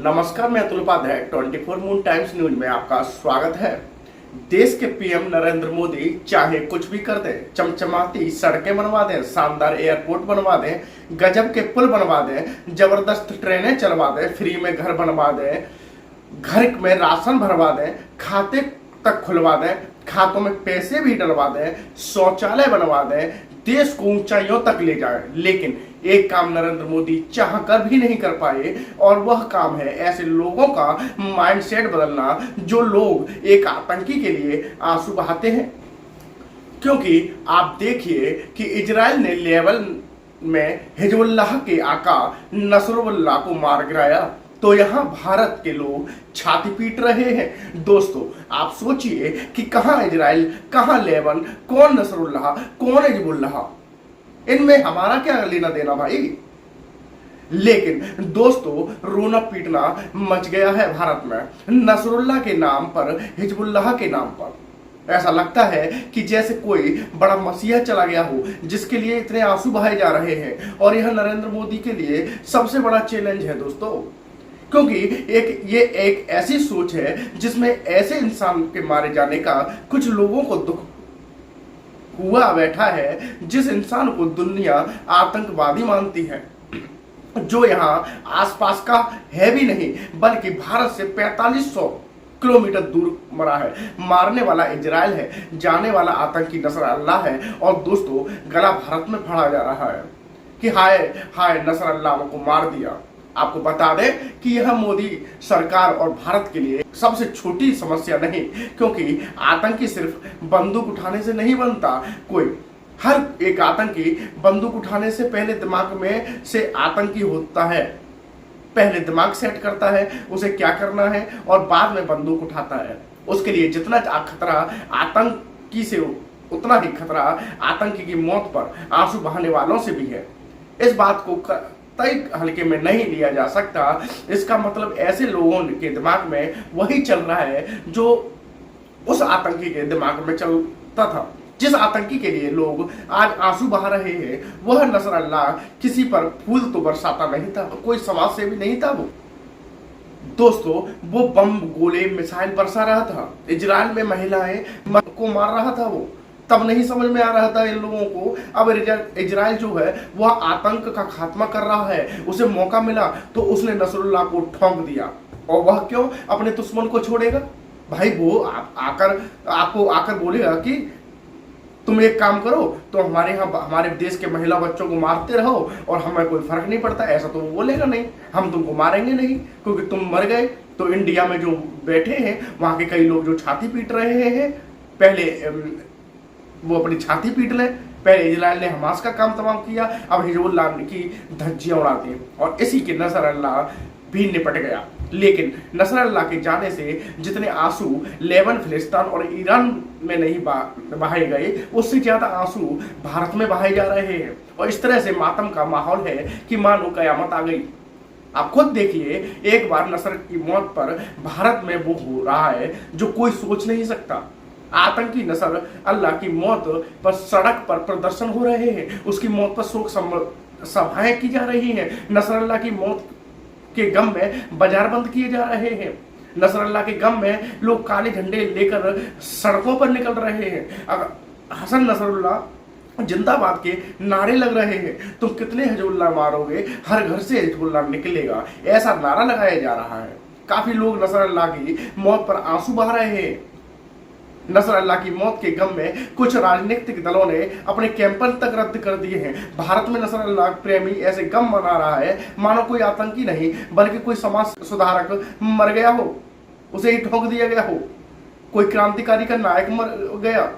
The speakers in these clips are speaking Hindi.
नमस्कार, मैं Atul Upadhyay 24 moon times news में आपका स्वागत है। देश के पीएम नरेंद्र मोदी चाहे कुछ भी कर दें, चमचमाती सड़कें बनवा दें, शानदार एयरपोर्ट बनवा दें, गजब के पुल बनवा दें, जबरदस्त ट्रेनें चलवा दें, फ्री में घर बनवा दें, घर में राशन भरवा दें, खाते तक खुलवा दें, खातों में पैसे भी डलवा दें, शौचालय बनवा दें, देश को ऊंचाइयों तक ले जाए, लेकिन एक काम नरेंद्र मोदी चाह कर भी नहीं कर पाए और वह काम है ऐसे लोगों का माइंडसेट बदलना जो लोग एक आतंकी के लिए आंसू बहाते हैं। क्योंकि आप देखिए कि इजराइल ने लेबनान में हिजबुल्लाह के आका नसरुल्लाह को मार गिराया, तो यहाँ भारत के लोग छाती पीट रहे हैं। दोस्तों, आप सोचिए कि कहाँ इजराइल, कहाँ लेबनान, कौन नसरुल्लाह, कौन हिजबुल्लाह, इनमें हमारा क्या लेना देना भाई। लेकिन दोस्तों, रोना पीटना मच गया है भारत में नसरुल्लाह के नाम पर, हिजबुल्लाह के नाम पर। ऐसा लगता है कि जैसे कोई बड़ा मसीहा चला गया हो जिसके लिए इतने आंसू बहाए जा रहे हैं, और यह नरेंद्र मोदी के लिए सबसे बड़ा चैलेंज है दोस्तों। क्योंकि ये एक ऐसी सोच है जिसमें ऐसे इंसान के मारे जाने का कुछ लोगों को दुख हुआ बैठा है, जिस इंसान को दुनिया आतंकवादी मानती है, जो यहाँ आसपास का है भी नहीं बल्कि भारत से 4500 किलोमीटर दूर मरा है। मारने वाला इजराइल है, जाने वाला आतंकी नसरुल्लाह है, और दोस्तों गला भारत में फाड़ा जा रहा है कि हाय हाय नसरुल्लाह को मार दिया। आपको बता दें कि यह मोदी सरकार और भारत के लिए सबसे छोटी समस्या नहीं, क्योंकि आतंकी सिर्फ बंदूक उठाने से नहीं बनता। कोई हर एक आतंकी बंदूक उठाने से पहले दिमाग में से आतंकी होता है, पहले दिमाग सेट करता है उसे क्या करना है और बाद में बंदूक उठाता है। उसके लिए जितना खतरा आतंकी से, उतना ही खतरा आतंकी की मौत पर आंसू बहाने वालों से भी है। इस बात को तय हल्के में नहीं लिया जा सकता। इसका मतलब ऐसे लोगों के दिमाग में वही चल रहा है जो उस आतंकी के दिमाग में चलता था। जिस आतंकी के लिए लोग आज आंसू बहा रहे हैं, वह नसरुल्लाह किसी पर फूल तो बरसाता नहीं था, कोई समाज सेवी नहीं था। वो दोस्तों, वो बम, गोले, मिसाइल बरसा रहा था, इजराइल में महिलाएं को मार रहा था। वो तब नहीं समझ में आ रहा था इन लोगों को। अब इजराइल जो है वह आतंक का खात्मा कर रहा है, उसे मौका मिला तो उसने नसरुल्लाह को ठोक दिया। और वह क्यों अपने दुश्मन को छोड़ेगा भाई? वो आपको आकर बोलेगा कि तुम एक काम करो, तो हमारे यहाँ हमारे देश के महिला बच्चों को मारते रहो और हमें कोई फर्क नहीं पड़ता। ऐसा तो वो बोलेगा नहीं, हम तुमको मारेंगे नहीं क्योंकि तुम मर गए। तो इंडिया में जो बैठे हैं वहां के कई लोग जो छाती पीट रहे हैं, पहले वो अपनी छाती पीट ले। पहले इजराइल ने हमास का काम तमाम किया, अब हिजबुल्लाह की धज्जियां उड़ाती हैं, और इसी के नसरुल्लाह भी निपट गया। लेकिन नसरुल्लाह के जाने से जितने आंसू लेबनान, फिलिस्तीन और ईरान में नहीं बहाए गए, उससे ज्यादा आंसू भारत में बहाए जा रहे हैं। और इस तरह से मातम का माहौल है कि मानो कयामत आ गई। आप खुद देखिए, एक बार नसर की मौत पर भारत में वो हो रहा है जो कोई सोच नहीं सकता। आतंकी नसरुल्लाह की मौत पर सड़क पर प्रदर्शन हो रहे हैं, उसकी मौत पर शोक सभाएं की जा रही हैं, नसरुल्लाह की मौत के गम में बाजार बंद किए जा रहे हैं, नसरुल्लाह के गम में लोग काले झंडे लेकर सड़कों पर निकल रहे हैं, हसन नसरुल्लाह जिंदाबाद के नारे लग रहे हैं। तुम कितने हिजबुल्लाह मारोगे, हर घर से हिजबुल्लाह निकलेगा, ऐसा नारा लगाया जा रहा है। काफी लोग नसरुल्लाह की मौत पर आंसू बहा रहे हैं। नसरुल्लाह की मौत के गम में कुछ राजनीतिक दलों ने अपने कैंपेन तक रद्द कर दिए हैं। भारत में नसरुल्लाह प्रेमी ऐसे गम मना रहा है मानो कोई आतंकी नहीं बल्कि कोई समाज सुधारक मर गया हो, उसे ही ठोक दिया गया हो, कोई क्रांतिकारी का नायक मर गया।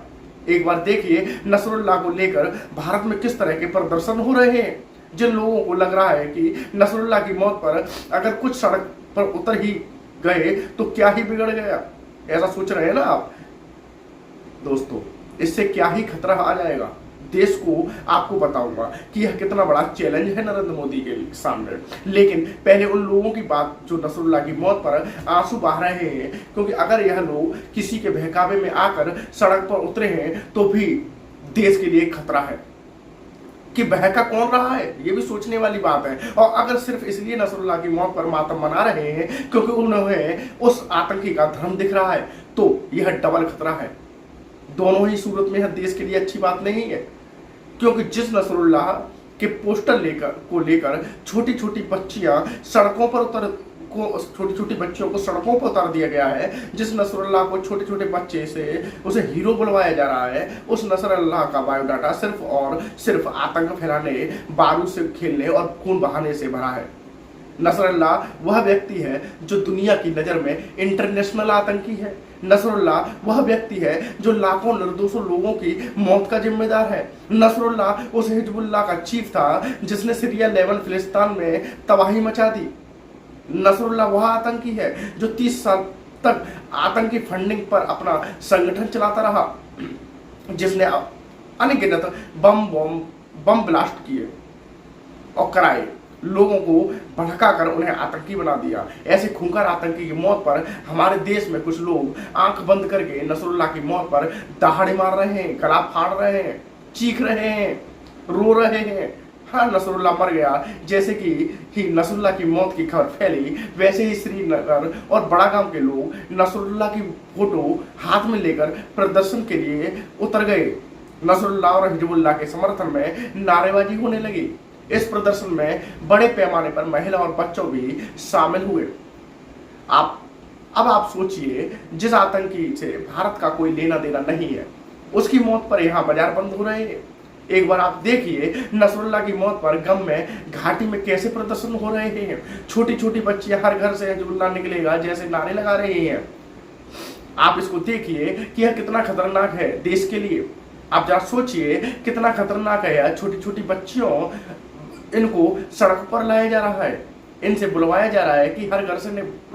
एक बार देखिए नसरुल्लाह को लेकर भारत में किस तरह के प्रदर्शन हो रहे हैं। जिन लोगों को लग रहा है कि नसरुल्लाह की मौत पर अगर कुछ सड़क पर उतर ही गए तो क्या ही बिगड़ गया, ऐसा सोच रहे हैं ना आप। दोस्तों, इससे क्या ही खतरा आ जाएगा देश को। आपको बताऊंगा कि यह कितना बड़ा चैलेंज है नरेंद्र मोदी के सामने। लेकिन पहले उन लोगों की बात जो नसरुल्लाह की मौत पर आंसू बहा रहे हैं, क्योंकि अगर यह लोग किसी के बहकावे में आकर सड़क पर उतरे हैं तो भी देश के लिए खतरा है। कि बहका कौन रहा है, ये भी सोचने वाली बात है। और अगर सिर्फ इसलिए नसरुल्लाह की मौत पर मातम मना रहे हैं क्योंकि उन्हें उस आतंकी का धर्म दिख रहा है, तो यह डबल खतरा है। दोनों ही सूरत में यह देश के लिए अच्छी बात नहीं है, क्योंकि जिस नसरुल्लाह के पोस्टर लेकर छोटी छोटी बच्चियां सड़कों पर छोटी छोटी बच्चियों को सड़कों पर उतार दिया गया है, जिस नसरुल्लाह को छोटे छोटे बच्चे से उसे हीरो बुलवाया जा रहा है, उस नसरुल्लाह का बायोडाटा सिर्फ और सिर्फ आतंक फैलाने, बारूद से खेलने और खून बहाने से भरा है। नसरुल्लाह वह व्यक्ति है जो दुनिया की नजर में इंटरनेशनल आतंकी है। नसरुल्लाह वह व्यक्ति है जो लाखों निर्दोषों लोगों की मौत का जिम्मेदार है। नसरुल्लाह उस हिजबुल्लाह का चीफ था जिसने सीरिया लेबनान फिलिस्तीन में तबाही मचा दी। नसरुल्लाह वह आतंकी है जो 30 साल तक आतंकी फंडिंग पर अपना संगठन चलाता रहा, जिसने अनगिनत बम ब्लास्ट किए और कराए, लोगों को भड़काकर उन्हें आतंकी बना दिया। ऐसे खूंखार आतंकी की मौत पर हमारे देश में कुछ लोग आंख बंद करके नसरुल्लाह की मौत पर दहाड़े मार रहे हैं, गला फाड़ रहे हैं, चीख रहे हैं, रो रहे हैं। हाँ, नसरुल्लाह मर गया जैसे कि ही नसरुल्लाह की मौत की खबर फैली, वैसे ही श्रीनगर और बड़ा गांव के लोग नसरुल्लाह की फोटो हाथ में लेकर प्रदर्शन के लिए उतर गए। नसरुल्लाह और हिजबुल्लाह के समर्थन में नारेबाजी होने लगी। इस प्रदर्शन में बड़े पैमाने पर महिला और बच्चों भी शामिल हुए। अब आप सोचिए, जिस आतंकी से भारत का कोई लेना देना नहीं है, उसकी मौत पर यहाँ बाजार बंद हो रहे हैं। एक बार आप देखिए नसरुल्लाह की मौत पर गम में घाटी में कैसे प्रदर्शन हो रहे हैं। छोटी छोटी बच्चियां हर घर से हिजबुल्लाह निकलेगा जैसे नारे लगा रही हैं। आप इसको देखिए कि यह कितना खतरनाक है देश के लिए। आप जरा सोचिए कितना खतरनाक है। छोटी छोटी बच्चियों, इनको सड़क पर लाया जा रहा है, इनसे बुलवाया जा रहा है कि हर घर से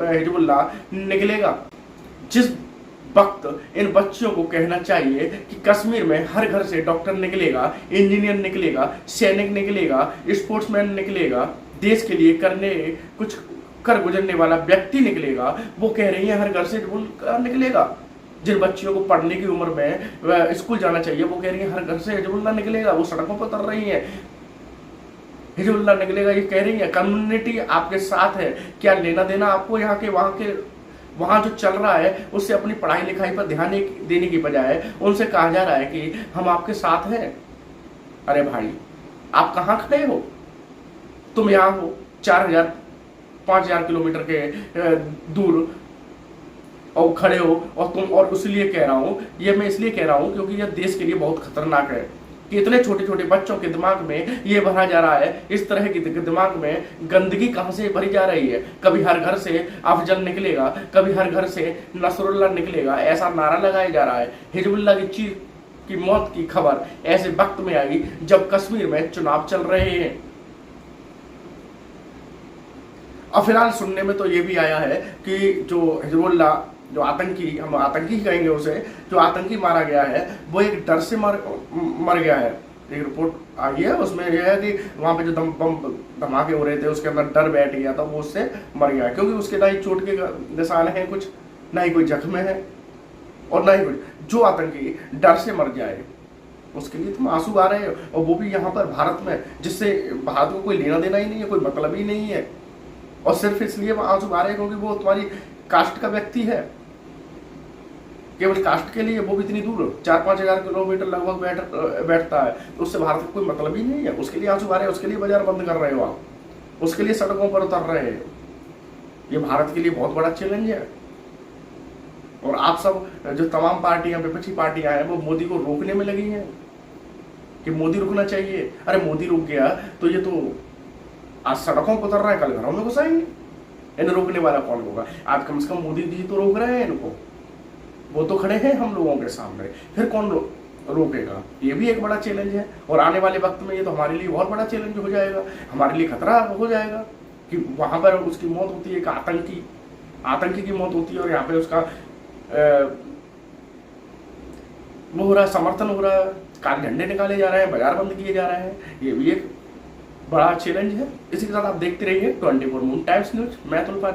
हिजबुल्लाह निकलेगा। जिस वक्त इन बच्चियों को कहना चाहिए कि कश्मीर में हर घर से डॉक्टर निकलेगा, इंजीनियर निकलेगा, सैनिक निकलेगा, स्पोर्ट्समैन निकलेगा, देश के लिए कुछ कर गुजरने वाला व्यक्ति निकलेगा, वो कह रही है हर घर से निकलेगा। जिन बच्चियों को पढ़ने की उम्र में स्कूल जाना चाहिए, वो कह रही है हर घर से हिजबुल्लाह निकलेगा। वो सड़कों पर उतर रही है, हिजबुल्लाह निकलेगा ये कह रही है। कम्युनिटी आपके साथ है, क्या लेना देना आपको यहाँ के वहाँ जो चल रहा है उससे? अपनी पढ़ाई लिखाई पर ध्यान देने की बजाय उनसे कहा जा रहा है कि हम आपके साथ हैं। अरे भाई, आप कहाँ खड़े हो? तुम यहाँ हो 4000-5000 किलोमीटर के दूर और खड़े हो, और इसलिए कह रहा हूँ, ये मैं इसलिए कह रहा हूँ क्योंकि यह देश के लिए बहुत खतरनाक है कि इतने छोटे छोटे बच्चों के दिमाग में ये भरा जा रहा है। इस तरह की दिमाग में गंदगी कहाँ से भरी जा रही है? कभी हर घर से अफजल निकलेगा, कभी हर घर से नसरुल्लाह निकलेगा, ऐसा नारा लगाया जा रहा है। हिजबुल्लाह की चीफ की मौत की खबर ऐसे वक्त में आई जब कश्मीर में चुनाव चल रहे हैं। और फिलहाल सुनने में तो ये भी आया है कि जो हिजबुल्लाह, जो आतंकी, हम आतंकी कहेंगे उसे, जो आतंकी मारा गया है वो एक डर से मर गया है। एक रिपोर्ट आई है, उसमें यह है कि वहाँ पे जो बम धमाके हो रहे थे उसके अंदर डर बैठ गया था, वो उससे मर गया, क्योंकि उसके ना ही चोट के निशान हैं कुछ, ना ही कोई जख्म है और ना ही कुछ। जो आतंकी डर से मर जाए उसके लिए तुम आंसू आ रहे हो, और वो भी यहाँ पर भारत में, जिससे भारत को कोई लेना देना ही नहीं है, कोई मतलब ही नहीं है, और सिर्फ इसलिए आंसू आ रहे हैं क्योंकि वो तुम्हारी कास्ट का व्यक्ति है। केवल कास्ट के लिए वो भी इतनी दूर 4-5 हजार किलोमीटर लगभग बैठता है, तो उससे भारत को कोई मतलब ही नहीं है। उसके लिए आंसू आ रहे हैं, उसके लिए बाजार बंद कर रहे हो आप, उसके लिए सड़कों पर उतर रहे हैं। ये भारत के लिए बहुत बड़ा चैलेंज है। और आप सब जो तमाम पार्टियां, विपक्षी पार्टियां हैं, वो मोदी को रोकने में लगी हैं कि मोदी रुकना चाहिए। अरे मोदी रुक गया तो ये तो आज सड़कों पर उतर रहा है, कल घरों में घुसाएंगे। इन्हें रोकने वाला कौन होगा? आज कम से कम मोदी जी तो रोक रहे हैं इनको, वो तो खड़े हैं हम लोगों के सामने, फिर कौन रोकेगा? ये भी एक बड़ा चैलेंज है। और आने वाले वक्त में ये तो हमारे लिए बहुत बड़ा चैलेंज हो जाएगा, हमारे लिए खतरा हो जाएगा कि वहां पर उसकी मौत होती है, एक आतंकी की मौत होती है, और यहाँ पे उसका वो हो रहा है, समर्थन हो रहा है, काले झंडे निकाले जा रहे हैं, बाजार बंद किए जा रहे हैं। ये भी एक बड़ा चैलेंज है। इसी के साथ आप देखते रहिए 24 मून टाइम्स न्यूज। मैं तुल्फा।